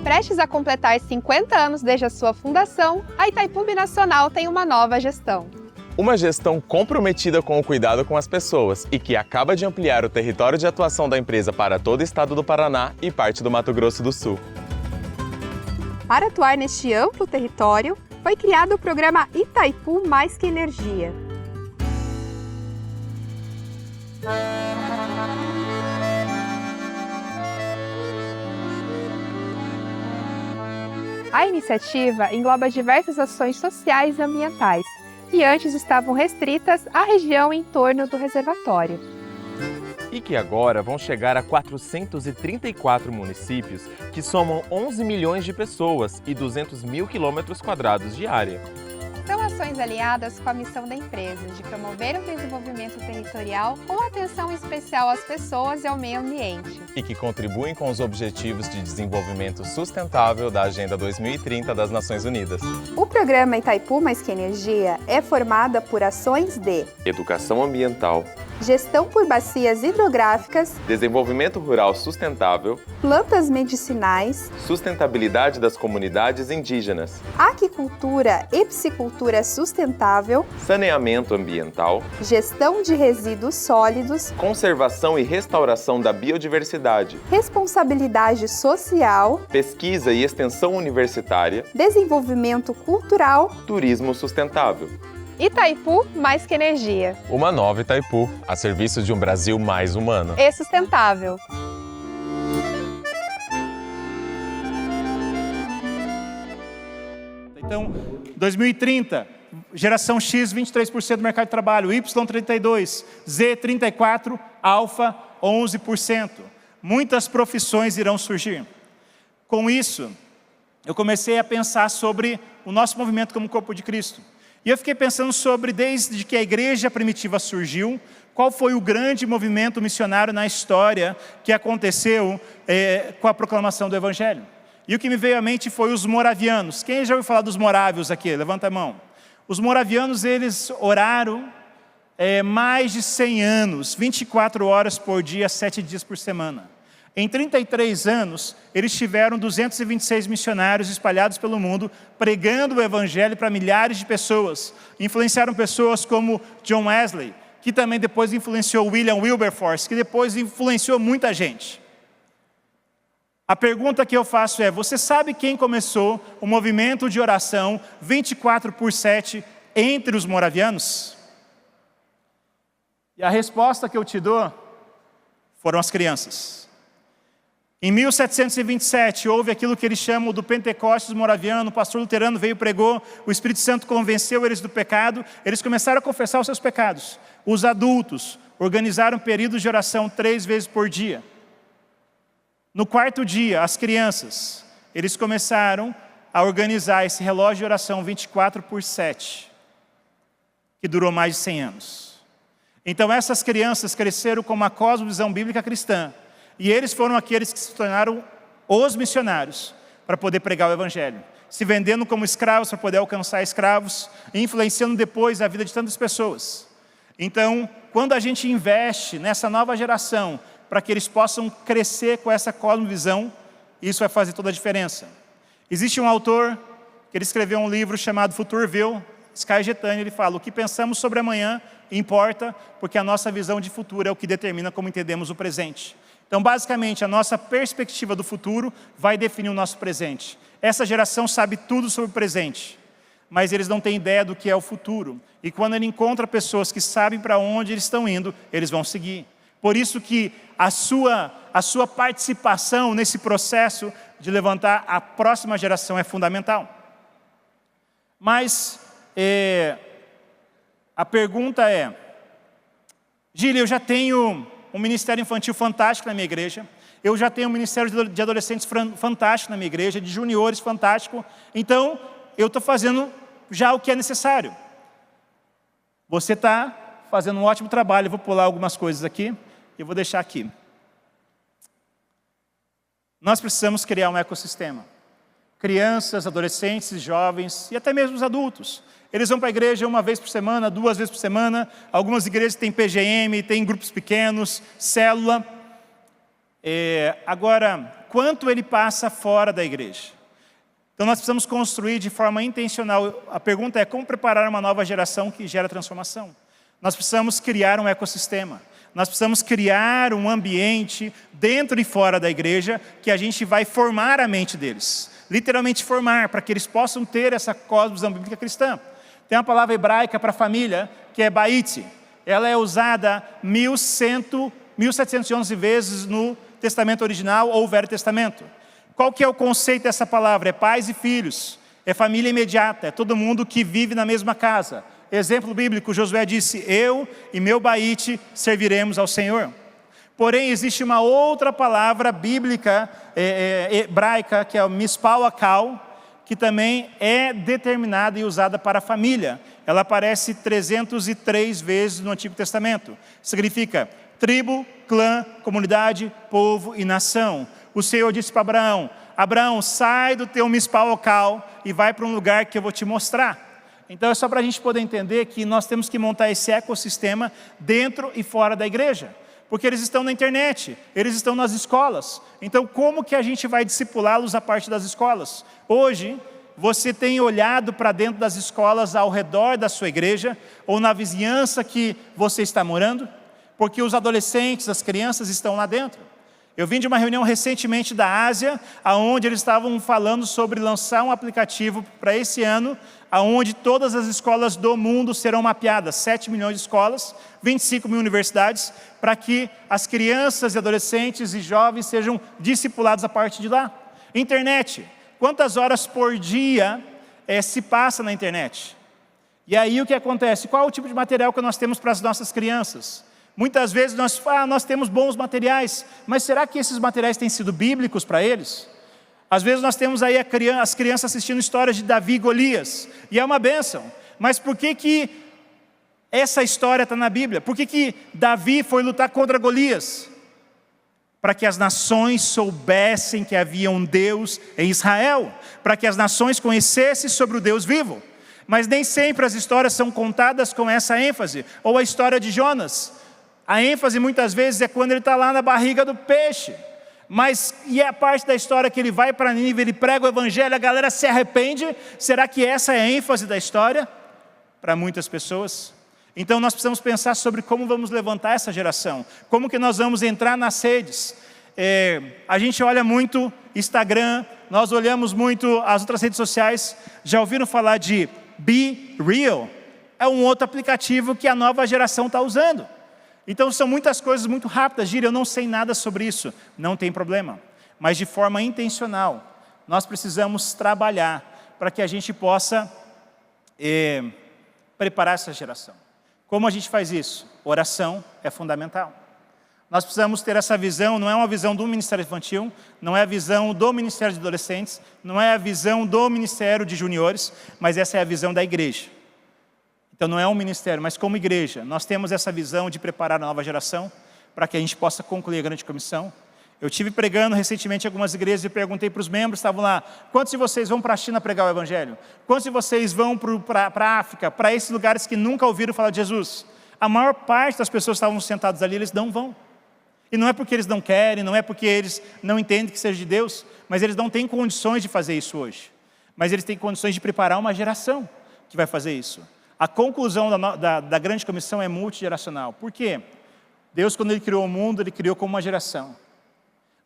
Prestes a completar 50 anos desde a sua fundação, a Itaipu Binacional tem uma nova gestão. Uma gestão comprometida com o cuidado com as pessoas e que acaba de ampliar o território de atuação da empresa para todo o estado do Paraná e parte do Mato Grosso do Sul. Para atuar neste amplo território, foi criado o programa Itaipu Mais que Energia. A iniciativa engloba diversas ações sociais e ambientais, que antes estavam restritas à região em torno do reservatório. E que agora vão chegar a 434 municípios, que somam 11 milhões de pessoas e 200 mil quilômetros quadrados de área. São ações alinhadas com a missão da empresa de promover o desenvolvimento territorial com atenção especial às pessoas e ao meio ambiente. E que contribuem com os Objetivos de Desenvolvimento Sustentável da Agenda 2030 das Nações Unidas. O programa Itaipu Mais que Energia é formado por ações de Educação ambiental, gestão por bacias hidrográficas, desenvolvimento rural sustentável, plantas medicinais, sustentabilidade das comunidades indígenas, aquicultura e piscicultura sustentável, saneamento ambiental, gestão de resíduos sólidos, conservação e restauração da biodiversidade, responsabilidade social, pesquisa e extensão universitária, desenvolvimento cultural. turismo sustentável. Itaipu Mais que Energia. Uma nova Itaipu, a serviço de um Brasil mais humano. E sustentável. Então, 2030, geração X, 23% do mercado de trabalho, Y, 32%, Z, 34%, alfa, 11%. Muitas profissões irão surgir. Com isso, eu comecei a pensar sobre o nosso movimento como corpo de Cristo. E eu fiquei pensando sobre, desde que a igreja primitiva surgiu, qual foi o grande movimento missionário na história que aconteceu com a proclamação do Evangelho. E o que me veio à mente foi os moravianos. Quem já ouviu falar dos morávios aqui? Levanta a mão. Os moravianos, eles oraram mais de 100 anos, 24 horas por dia, 7 dias por semana. Em 33 anos, eles tiveram 226 missionários espalhados pelo mundo, pregando o Evangelho para milhares de pessoas. Influenciaram pessoas como John Wesley, que também depois influenciou William Wilberforce, que depois influenciou muita gente. A pergunta que eu faço é, você sabe quem começou o movimento de oração 24/7 entre os moravianos? E a resposta que eu te dou foram as crianças. Em 1727, houve aquilo que eles chamam do Pentecostes moraviano, o pastor luterano veio e pregou, o Espírito Santo convenceu eles do pecado, eles começaram a confessar os seus pecados. Os adultos organizaram períodos de oração 3 vezes por dia. No 4º dia, as crianças, eles começaram a organizar esse relógio de oração 24/7, que durou mais de 100 anos. Então essas crianças cresceram com uma cosmovisão bíblica cristã, e eles foram aqueles que se tornaram os missionários para poder pregar o Evangelho. Se vendendo como escravos para poder alcançar escravos, e influenciando depois a vida de tantas pessoas. Então, quando a gente investe nessa nova geração, para que eles possam crescer com essa cosmovisão, isso vai fazer toda a diferença. Existe um autor que ele escreveu um livro chamado Futureville, Sky Getani, ele fala, o que pensamos sobre amanhã importa, porque a nossa visão de futuro é o que determina como entendemos o presente. Então, basicamente, a nossa perspectiva do futuro vai definir o nosso presente. Essa geração sabe tudo sobre o presente, mas eles não têm ideia do que é o futuro. E quando ele encontra pessoas que sabem para onde eles estão indo, eles vão seguir. Por isso que a sua participação nesse processo de levantar a próxima geração é fundamental. Mas a pergunta é, Gília, eu já tenho um ministério infantil fantástico na minha igreja, eu já tenho um ministério de adolescentes fantástico na minha igreja, de juniores fantástico, então eu estou fazendo já o que é necessário. Você está fazendo um ótimo trabalho, eu vou pular algumas coisas aqui, e vou deixar aqui. Nós precisamos criar um ecossistema. Crianças, adolescentes, jovens e até mesmo os adultos. Eles vão para a igreja 1 vez por semana, 2 vezes por semana. Algumas igrejas têm PGM, têm grupos pequenos, célula. Agora, quanto ele passa fora da igreja. Então nós precisamos construir de forma intencional. A pergunta é como preparar uma nova geração que gera transformação. Nós precisamos criar um ecossistema. Nós precisamos criar um ambiente dentro e fora da igreja que a gente vai formar a mente deles. Literalmente formar, para que eles possam ter essa cosmovisão bíblica cristã. Tem uma palavra hebraica para família, que é bait. Ela é usada 1711 vezes no Testamento original ou Velho Testamento. Qual que é o conceito dessa palavra? É pais e filhos, é família imediata, é todo mundo que vive na mesma casa. Exemplo bíblico, Josué disse, eu e meu bait serviremos ao Senhor. Porém, existe uma outra palavra bíblica, hebraica, que é o mispal akal, que também é determinada e usada para a família. Ela aparece 303 vezes no Antigo Testamento. Significa tribo, clã, comunidade, povo e nação. O Senhor disse para Abraão, Abraão, sai do teu mispal local e vai para um lugar que eu vou te mostrar. Então é só para a gente poder entender que nós temos que montar esse ecossistema dentro e fora da igreja. Porque eles estão na internet, eles estão nas escolas. Então como que a gente vai discipulá-los a parte das escolas? Hoje, você tem olhado para dentro das escolas ao redor da sua igreja, ou na vizinhança que você está morando? Porque os adolescentes, as crianças estão lá dentro. Eu vim de uma reunião recentemente da Ásia, onde eles estavam falando sobre lançar um aplicativo para esse ano, onde todas as escolas do mundo serão mapeadas, 7 milhões de escolas, 25 mil universidades, para que as crianças e adolescentes e jovens sejam discipulados a partir de lá. Internet, quantas horas por dia se passa na internet? E aí o que acontece? Qual é o tipo de material que nós temos para as nossas crianças? Muitas vezes nós temos bons materiais, mas será que esses materiais têm sido bíblicos para eles? Às vezes nós temos aí as crianças assistindo histórias de Davi e Golias, e é uma bênção. Mas por que essa história está na Bíblia? Por que Davi foi lutar contra Golias? Para que as nações soubessem que havia um Deus em Israel, para que as nações conhecessem sobre o Deus vivo. Mas nem sempre as histórias são contadas com essa ênfase, ou a história de Jonas. A ênfase muitas vezes é quando ele está lá na barriga do peixe. E é a parte da história que ele vai para Nínive, ele prega o evangelho, a galera se arrepende. Será que essa é a ênfase da história? Para muitas pessoas. Então nós precisamos pensar sobre como vamos levantar essa geração. Como que nós vamos entrar nas redes. A gente olha muito Instagram, nós olhamos muito as outras redes sociais. Já ouviram falar de Be Real? É um outro aplicativo que a nova geração está usando. Então são muitas coisas muito rápidas. Gira, eu não sei nada sobre isso. Não tem problema. Mas de forma intencional, nós precisamos trabalhar para que a gente possa preparar essa geração. Como a gente faz isso? Oração é fundamental. Nós precisamos ter essa visão, não é uma visão do Ministério Infantil, não é a visão do Ministério de Adolescentes, não é a visão do Ministério de Juniores, mas essa é a visão da igreja. Então não é um ministério, mas como igreja, nós temos essa visão de preparar a nova geração para que a gente possa concluir a grande comissão. Eu estive pregando recentemente em algumas igrejas e perguntei para os membros, estavam lá, quantos de vocês vão para a China pregar o Evangelho? Quantos de vocês vão para a África, para esses lugares que nunca ouviram falar de Jesus? A maior parte das pessoas que estavam sentadas ali, eles não vão. E não é porque eles não querem, não é porque eles não entendem que seja de Deus, mas eles não têm condições de fazer isso hoje. Mas eles têm condições de preparar uma geração que vai fazer isso. A conclusão da grande comissão é multigeracional. Por quê? Deus, quando Ele criou o mundo, Ele criou como uma geração.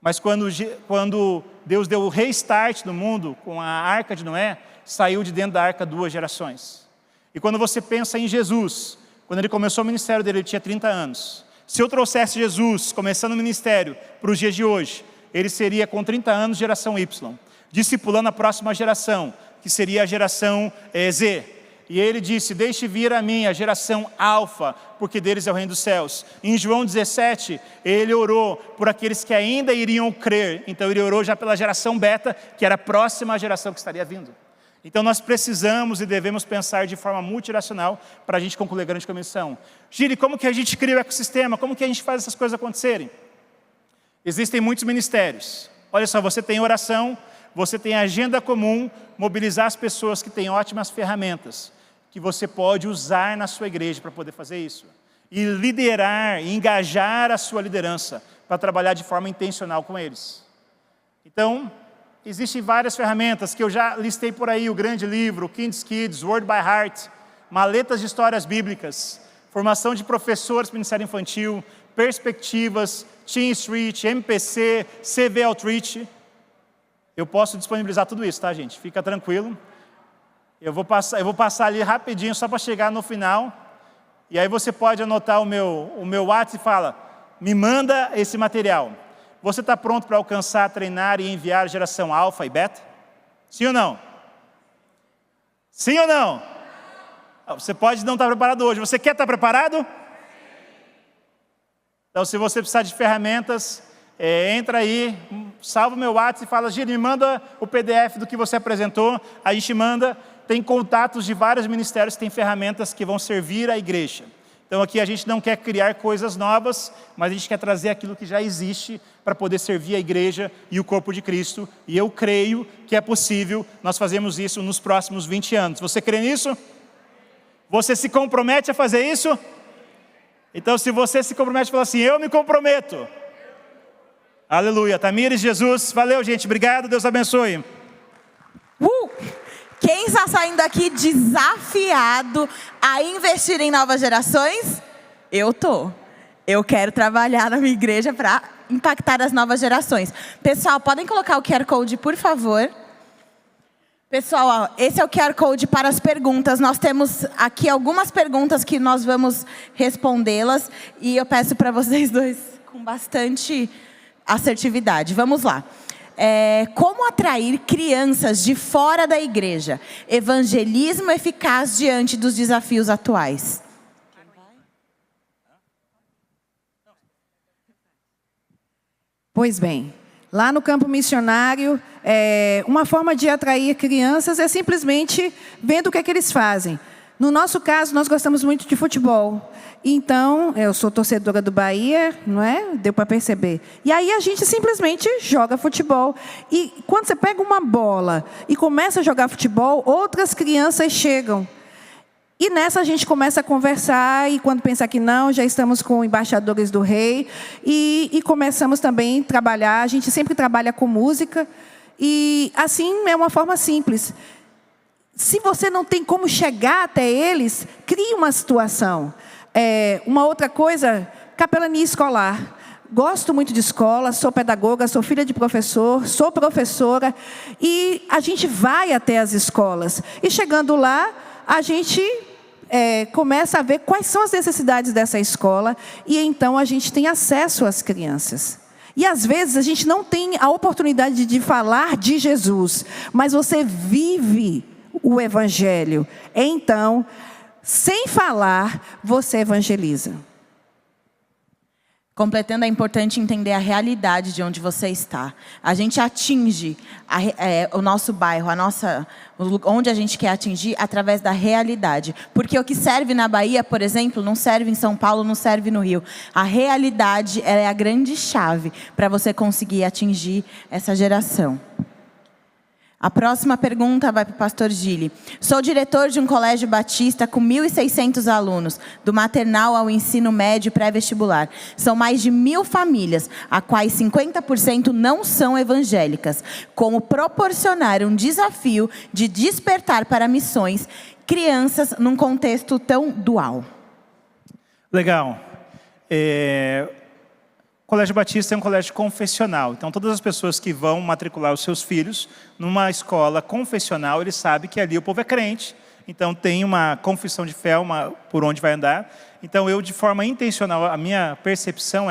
Mas quando Deus deu o restart no mundo, com a arca de Noé, saiu de dentro da arca 2 gerações. E quando você pensa em Jesus, quando Ele começou o ministério dele, Ele tinha 30 anos. Se eu trouxesse Jesus, começando o ministério, para os dias de hoje, Ele seria com 30 anos, geração Y. Discipulando a próxima geração, que seria a geração Z. E ele disse, deixe vir a mim a geração alfa, porque deles é o reino dos céus. Em João 17, ele orou por aqueles que ainda iriam crer. Então ele orou já pela geração beta, que era a próxima geração que estaria vindo. Então nós precisamos e devemos pensar de forma multiracional para a gente concluir a grande comissão. Gire, como que a gente cria o ecossistema? Como que a gente faz essas coisas acontecerem? Existem muitos ministérios. Olha só, você tem oração, você tem agenda comum, mobilizar as pessoas que têm ótimas ferramentas que você pode usar na sua igreja para poder fazer isso. E liderar, e engajar a sua liderança para trabalhar de forma intencional com eles. Então, existem várias ferramentas que eu já listei por aí, o Grande Livro, o King's Kids, Word by Heart, maletas de histórias bíblicas, formação de professores para Ministério Infantil, perspectivas, Teen Street, MPC, CV Outreach. Eu posso disponibilizar tudo isso, tá, gente? Fica tranquilo. Eu vou passar ali rapidinho, só para chegar no final. E aí você pode anotar o meu WhatsApp e fala, me manda esse material. Você está pronto para alcançar, treinar e enviar a geração alfa e beta? Sim ou não? Sim ou não? Você pode não estar preparado hoje. Você quer estar preparado? Então, se você precisar de ferramentas, entra aí, salva o meu WhatsApp e fala, Giro, me manda o PDF do que você apresentou. A gente manda, tem contatos de vários ministérios que têm ferramentas que vão servir à igreja. Então aqui a gente não quer criar coisas novas, mas a gente quer trazer aquilo que já existe para poder servir a igreja e o corpo de Cristo. E eu creio que é possível nós fazermos isso nos próximos 20 anos. Você crê nisso? Você se compromete a fazer isso? Então se você se compromete, fala assim, eu me comprometo. Aleluia. Tamires, Jesus. Valeu, gente. Obrigado. Deus abençoe. Quem está saindo aqui desafiado a investir em novas gerações? Eu tô. Eu quero trabalhar na minha igreja para impactar as novas gerações. Pessoal, podem colocar o QR Code, por favor. Pessoal, ó, esse é o QR Code para as perguntas. Nós temos aqui algumas perguntas que nós vamos respondê-las. E eu peço para vocês dois com bastante assertividade. Vamos lá. Como atrair crianças de fora da igreja? Evangelismo eficaz diante dos desafios atuais. Pois bem, lá no campo missionário, uma forma de atrair crianças é simplesmente vendo o que é que eles fazem. No nosso caso, nós gostamos muito de futebol. Então, eu sou torcedora do Bahia, não é? Deu para perceber. E aí a gente simplesmente joga futebol. E quando você pega uma bola e começa a jogar futebol, outras crianças chegam. E nessa a gente começa a conversar, e quando pensar que não, já estamos com embaixadores do rei. E começamos também a trabalhar, a gente sempre trabalha com música. E assim é uma forma simples. Se você não tem como chegar até eles, crie uma situação. Uma outra coisa, capelania escolar. Gosto muito de escola, sou pedagoga, sou filha de professor, sou professora. E a gente vai até as escolas. E chegando lá, a gente começa a ver quais são as necessidades dessa escola. E então a gente tem acesso às crianças. E às vezes a gente não tem a oportunidade de falar de Jesus, mas você vive o evangelho. Então, sem falar, você evangeliza. Completando, é importante entender a realidade de onde você está. A gente atinge o nosso bairro, onde a gente quer atingir, através da realidade. Porque o que serve na Bahia, por exemplo, não serve em São Paulo, não serve no Rio. A realidade é a grande chave para você conseguir atingir essa geração. A próxima pergunta vai para o pastor Gili. Sou diretor de um colégio batista com 1.600 alunos, do maternal ao ensino médio pré-vestibular. São mais de 1.000 famílias, a quais 50% não são evangélicas. Como proporcionar um desafio de despertar para missões crianças num contexto tão dual? Legal. O Colégio Batista é um colégio confessional. Então, todas as pessoas que vão matricular os seus filhos numa escola confessional, eles sabem que ali o povo é crente. Então, tem uma confissão de fé por onde vai andar. Então, eu, de forma intencional, a minha percepção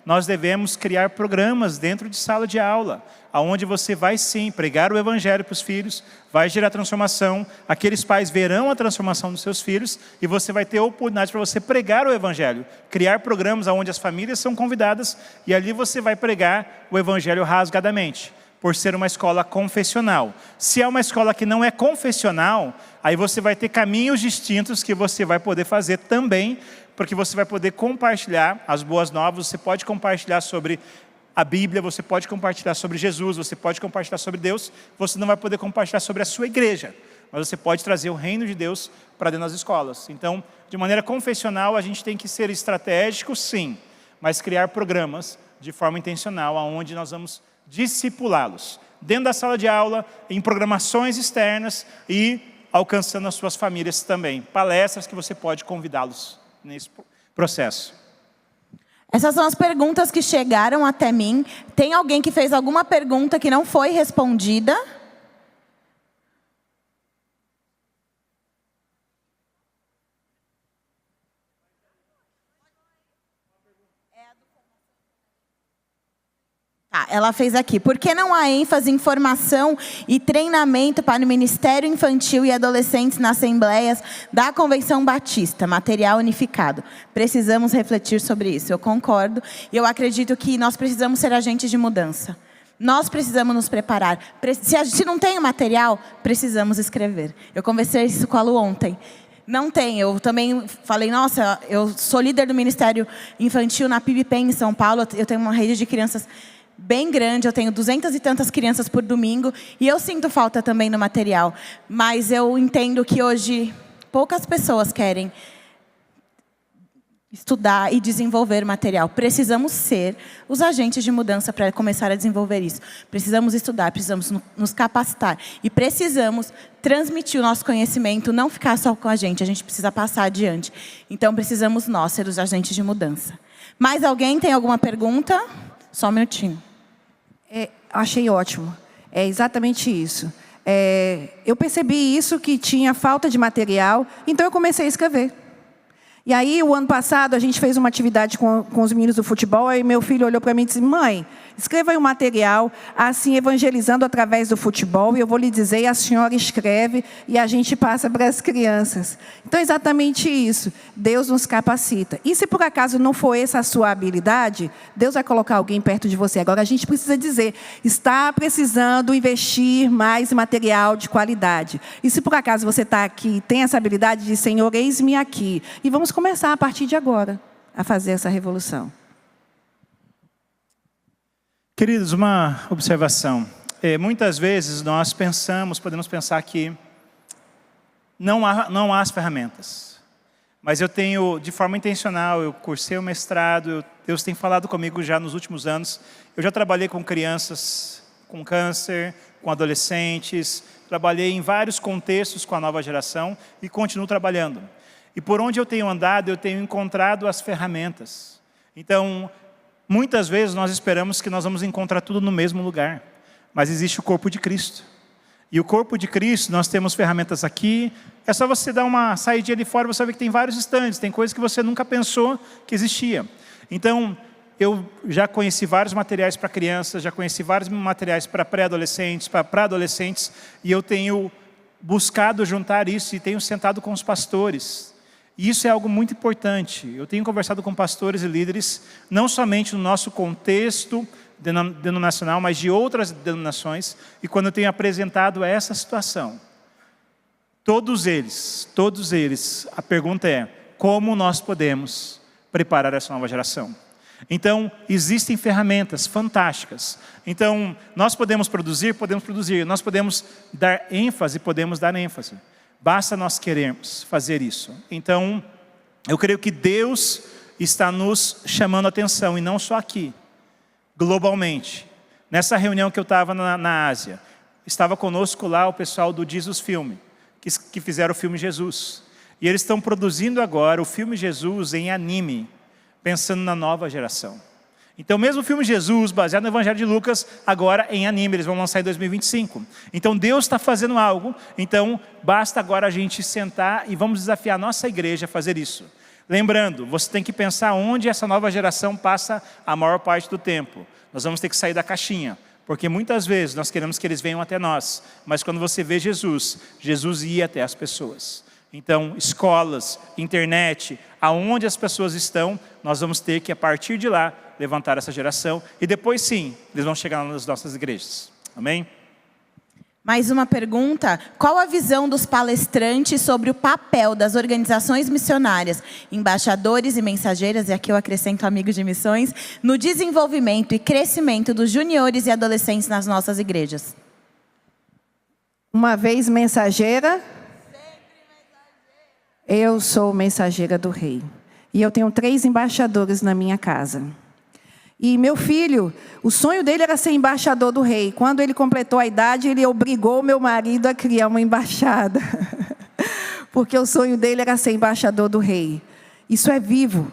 nós devemos criar programas dentro de sala de aula, onde você vai sim pregar o evangelho para os filhos, vai gerar transformação, aqueles pais verão a transformação dos seus filhos e você vai ter a oportunidade para você pregar o evangelho, criar programas onde as famílias são convidadas e ali você vai pregar o evangelho rasgadamente, por ser uma escola confessional. Se é uma escola que não é confessional, aí você vai ter caminhos distintos que você vai poder fazer também, porque você vai poder compartilhar as boas novas, você pode compartilhar sobre a Bíblia, você pode compartilhar sobre Jesus, você pode compartilhar sobre Deus, você não vai poder compartilhar sobre a sua igreja, mas você pode trazer o reino de Deus para dentro das escolas. Então, de maneira confessional, a gente tem que ser estratégico, sim, mas criar programas de forma intencional, aonde nós vamos discipulá-los. Dentro da sala de aula, em programações externas e alcançando as suas famílias também. Palestras que você pode convidá-los nesse processo. Essas são as perguntas que chegaram até mim. Tem alguém que fez alguma pergunta que não foi respondida? Tá, ela fez aqui. Por que não há ênfase em formação e treinamento para o Ministério Infantil e Adolescentes nas Assembleias da Convenção Batista, material unificado? Precisamos refletir sobre isso. Eu concordo. E eu acredito que nós precisamos ser agentes de mudança. Nós precisamos nos preparar. Se não tem o material, precisamos escrever. Eu conversei isso com a Lu ontem. Não tem. Eu também falei, nossa, eu sou líder do Ministério Infantil na PIBPEN em São Paulo. Eu tenho uma rede de crianças bem grande, eu tenho 200 e tantas crianças por domingo, e eu sinto falta também no material. Mas eu entendo que hoje poucas pessoas querem estudar e desenvolver material. Precisamos ser os agentes de mudança para começar a desenvolver isso. Precisamos estudar, precisamos nos capacitar. E precisamos transmitir o nosso conhecimento, não ficar só com a gente precisa passar adiante. Então precisamos nós ser os agentes de mudança. Mais alguém tem alguma pergunta? Só um minutinho. Achei ótimo. É exatamente isso. Eu percebi isso, que tinha falta de material, então eu comecei a escrever. E aí, o ano passado, a gente fez uma atividade com os meninos do futebol, e meu filho olhou para mim e disse, mãe, escreva aí um material, assim, evangelizando através do futebol, e eu vou lhe dizer, e a senhora escreve, e a gente passa para as crianças. Então, é exatamente isso. Deus nos capacita. E se por acaso não for essa a sua habilidade, Deus vai colocar alguém perto de você. Agora, a gente precisa dizer, está precisando investir mais em material de qualidade. E se por acaso você está aqui e tem essa habilidade de, Senhor, eis-me aqui. E vamos começar a partir de agora a fazer essa revolução. Queridos, uma observação. Muitas vezes nós podemos pensar que não há as ferramentas. Mas eu tenho, de forma intencional, eu cursei o mestrado, Deus tem falado comigo já nos últimos anos. Eu já trabalhei com crianças com câncer, com adolescentes, trabalhei em vários contextos com a nova geração e continuo trabalhando. E por onde eu tenho andado, eu tenho encontrado as ferramentas. Então, muitas vezes nós esperamos que nós vamos encontrar tudo no mesmo lugar. Mas existe o corpo de Cristo. E o corpo de Cristo, nós temos ferramentas aqui. É só você dar uma saidinha ali fora, você vai ver que tem vários estandes. Tem coisas que você nunca pensou que existia. Então, eu já conheci vários materiais para crianças, já conheci vários materiais para pré-adolescentes, para adolescentes. E eu tenho buscado juntar isso e tenho sentado com os pastores. E isso é algo muito importante. Eu tenho conversado com pastores e líderes, não somente no nosso contexto denominacional, mas de outras denominações. E quando eu tenho apresentado essa situação, todos eles, a pergunta é, como nós podemos preparar essa nova geração? Então, existem ferramentas fantásticas. Então, nós podemos produzir, nós podemos dar ênfase, Basta nós querermos fazer isso. Então, eu creio que Deus está nos chamando a atenção, e não só aqui, globalmente. Nessa reunião que eu estava na Ásia, estava conosco lá o pessoal do Jesus Filme, que fizeram o filme Jesus. E eles estão produzindo agora o filme Jesus em anime, pensando na nova geração. Então, mesmo o filme Jesus, baseado no Evangelho de Lucas, agora em anime, eles vão lançar em 2025. Então, Deus está fazendo algo, então basta agora a gente sentar e vamos desafiar a nossa igreja a fazer isso. Lembrando, você tem que pensar onde essa nova geração passa a maior parte do tempo. Nós vamos ter que sair da caixinha, porque muitas vezes nós queremos que eles venham até nós, mas quando você vê Jesus, Jesus ia até as pessoas. Então, escolas, internet, aonde as pessoas estão, nós vamos ter que, a partir de lá, levantar essa geração. E depois, sim, eles vão chegar nas nossas igrejas. Amém? Mais uma pergunta. Qual a visão dos palestrantes sobre o papel das organizações missionárias, embaixadores e mensageiras, e aqui eu acrescento amigos de missões, no desenvolvimento e crescimento dos juniores e adolescentes nas nossas igrejas? Uma vez mensageira, eu sou mensageira do rei. E eu tenho 3 embaixadores na minha casa. E meu filho, o sonho dele era ser embaixador do rei. Quando ele completou a idade, ele obrigou meu marido a criar uma embaixada. Porque o sonho dele era ser embaixador do rei. Isso é vivo.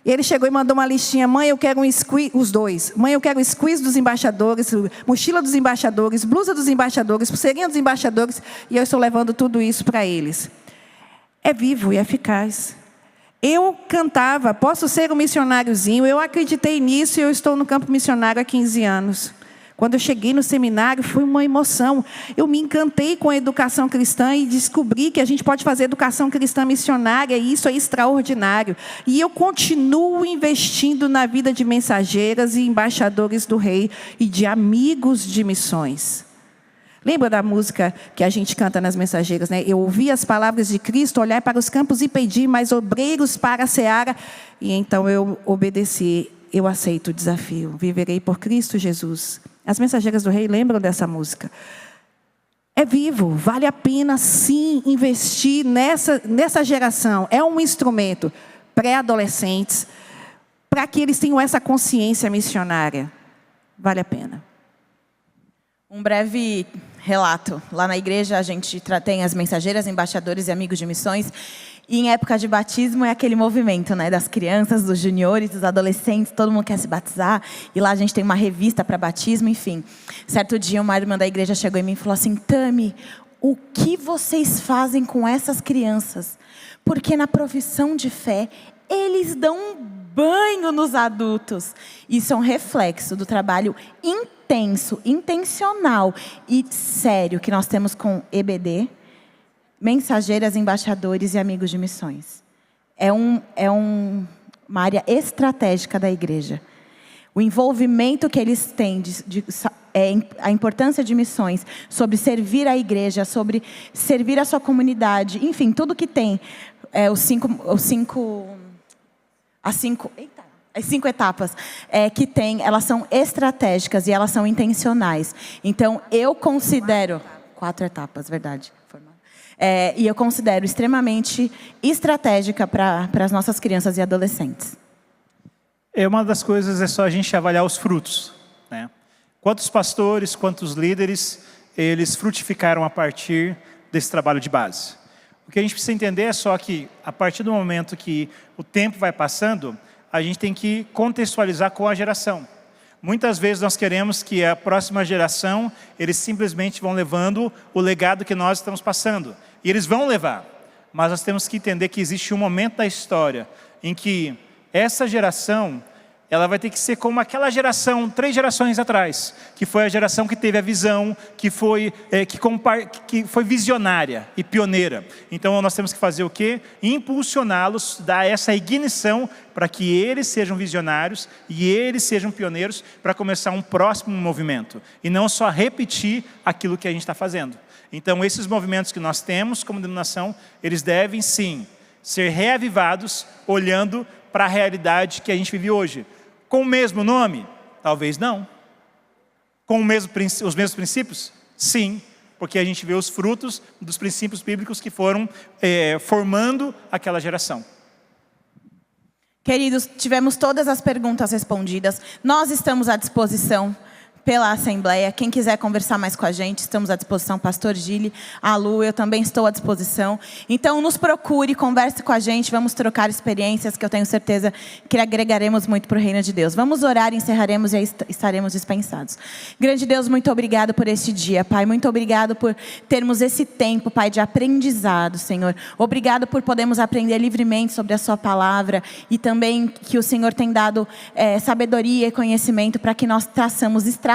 Ele chegou e mandou uma listinha: mãe, eu quero um squeeze, os dois. Mãe, eu quero um squeeze dos embaixadores, mochila dos embaixadores, blusa dos embaixadores, pulseirinha dos embaixadores. E eu estou levando tudo isso para eles. É vivo e eficaz. Eu cantava, posso ser um missionáriozinho. Eu acreditei nisso e eu estou no campo missionário há 15 anos. Quando eu cheguei no seminário, foi uma emoção. Eu me encantei com a educação cristã e descobri que a gente pode fazer educação cristã missionária, e isso é extraordinário. E eu continuo investindo na vida de mensageiras e embaixadores do rei e de amigos de missões. Lembra da música que a gente canta nas mensageiras, né? Eu ouvi as palavras de Cristo, olhar para os campos e pedir mais obreiros para a seara. E então eu obedeci, eu aceito o desafio. Viverei por Cristo Jesus. As mensageiras do rei lembram dessa música. É vivo, vale a pena sim investir nessa geração. É um instrumento pré-adolescentes para que eles tenham essa consciência missionária. Vale a pena. Um breve relato. Lá na igreja a gente tem as mensageiras, embaixadores e amigos de missões. E em época de batismo é aquele movimento, né, das crianças, dos juniores, dos adolescentes, todo mundo quer se batizar. E lá a gente tem uma revista para batismo, enfim. Certo dia uma irmã da igreja chegou em mim e falou assim: Tami, o que vocês fazem com essas crianças? Porque na profissão de fé eles dão um banho nos adultos. Isso é um reflexo do trabalho intenso, intencional e sério que nós temos com EBD, mensageiras, embaixadores e amigos de missões. É uma área estratégica da igreja. O envolvimento que eles têm, a importância de missões, sobre servir a igreja, sobre servir a sua comunidade, enfim, tudo que tem, as 5 etapas que tem, elas são estratégicas e elas são intencionais. Então, eu considero... 4 etapas, verdade. E eu considero extremamente estratégica para as nossas crianças e adolescentes. Uma das coisas é só a gente avaliar os frutos, né? Quantos pastores, quantos líderes, eles frutificaram a partir desse trabalho de base. O que a gente precisa entender é só que, a partir do momento que o tempo vai passando, a gente tem que contextualizar com a geração. Muitas vezes nós queremos que a próxima geração, eles simplesmente vão levando o legado que nós estamos passando. E eles vão levar. Mas nós temos que entender que existe um momento da história em que essa geração, ela vai ter que ser como aquela geração, 3 gerações atrás, que foi a geração que teve a visão, que foi visionária e pioneira. Então nós temos que fazer o quê? Impulsioná-los, dar essa ignição para que eles sejam visionários e eles sejam pioneiros para começar um próximo movimento. E não só repetir aquilo que a gente está fazendo. Então esses movimentos que nós temos como denominação, eles devem sim ser reavivados olhando para a realidade que a gente vive hoje. Com o mesmo nome? Talvez não. Com os mesmos princípios? Sim, porque a gente vê os frutos dos princípios bíblicos que foram formando aquela geração. Queridos, tivemos todas as perguntas respondidas. Nós estamos à disposição pela Assembleia. Quem quiser conversar mais com a gente, estamos à disposição. Pastor Gili, a Lu, eu também estou à disposição. Então, nos procure, converse com a gente. Vamos trocar experiências que eu tenho certeza que agregaremos muito para o reino de Deus. Vamos orar, encerraremos e aí estaremos dispensados. Grande Deus, muito obrigado por este dia, Pai. Muito obrigado por termos esse tempo, Pai, de aprendizado, Senhor. Obrigado por podermos aprender livremente sobre a sua palavra e também que o Senhor tem dado sabedoria e conhecimento para que nós traçamos estratégia,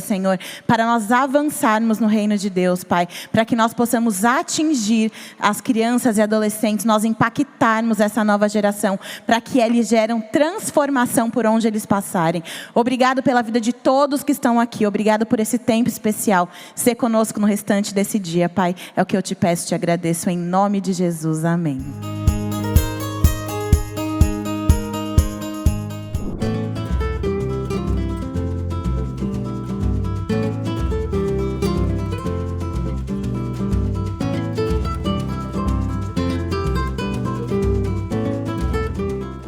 Senhor, para nós avançarmos no reino de Deus, Pai, para que nós possamos atingir as crianças e adolescentes, nós impactarmos essa nova geração, para que eles gerem transformação por onde eles passarem. Obrigado pela vida de todos que estão aqui, obrigado por esse tempo especial, ser conosco no restante desse dia, Pai, é o que eu te peço, te agradeço, em nome de Jesus, amém.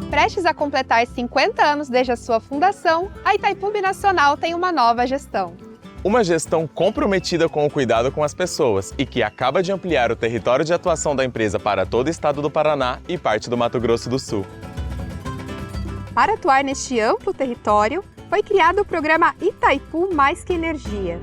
Para Prestes a completar 50 anos desde a sua fundação, a Itaipu Binacional tem uma nova gestão. Uma gestão comprometida com o cuidado com as pessoas e que acaba de ampliar o território de atuação da empresa para todo o estado do Paraná e parte do Mato Grosso do Sul. Para atuar neste amplo território, foi criado o programa Itaipu Mais Que Energia.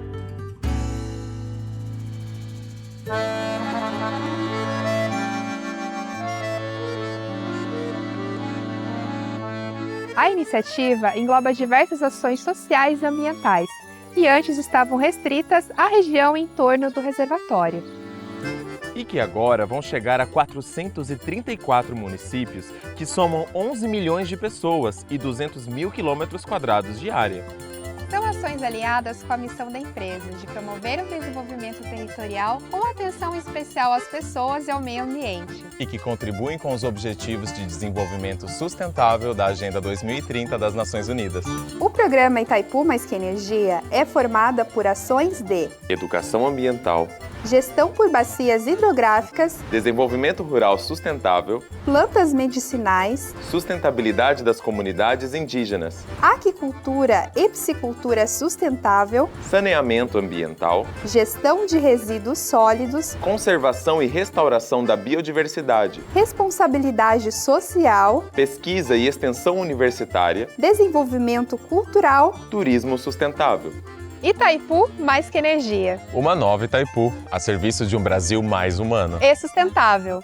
A iniciativa engloba diversas ações sociais e ambientais, que antes estavam restritas à região em torno do reservatório. E que agora vão chegar a 434 municípios, que somam 11 milhões de pessoas e 200 mil quilômetros quadrados de área. São ações alinhadas com a missão da empresa de promover o desenvolvimento territorial com atenção especial às pessoas e ao meio ambiente. E que contribuem com os Objetivos de Desenvolvimento Sustentável da Agenda 2030 das Nações Unidas. O programa Itaipu Mais Que Energia é formado por ações de Educação ambiental, gestão por bacias hidrográficas, desenvolvimento rural sustentável, plantas medicinais, sustentabilidade das comunidades indígenas, aquicultura e piscicultura sustentável, saneamento ambiental, gestão de resíduos sólidos, conservação e restauração da biodiversidade, responsabilidade social, pesquisa e extensão universitária, desenvolvimento cultural. turismo sustentável. Itaipu Mais Que Energia Uma nova Itaipu, a serviço de um Brasil mais humano. e sustentável.